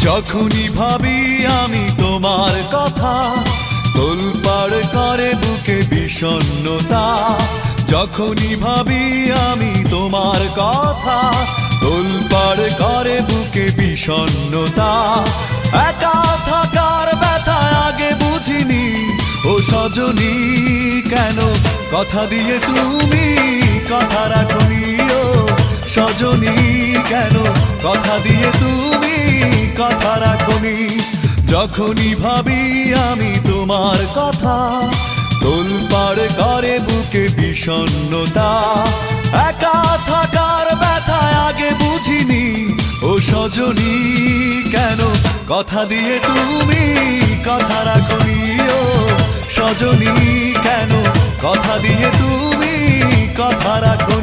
যখনই ভাবি আমি তোমার কথা, তোলপাড় করে বুকে বিষণ্ণতা। যখনই ভাবি আমি তোমার কথা, তোলপাড় করে বুকে বিষণ্ণতা। একা থাকার ব্যথা আগে বুঝিনি, ও সজনী কেন কথা দিয়ে তুমি কথা রাখনি। ও সজনী কেন কথা দিয়ে তুমি কথা রাখনি। যখনই ভাবি আমি তোমার কথা, তোলপাড় করে বুকে বিষণ্ণতা। একা থাকার ব্যথা আগে বুঝিনি, ও সজনী কেন কথা দিয়ে তুমি কথা রাখনি। ও সজনী কেন কথা দিয়ে তুমি কথা রাখো।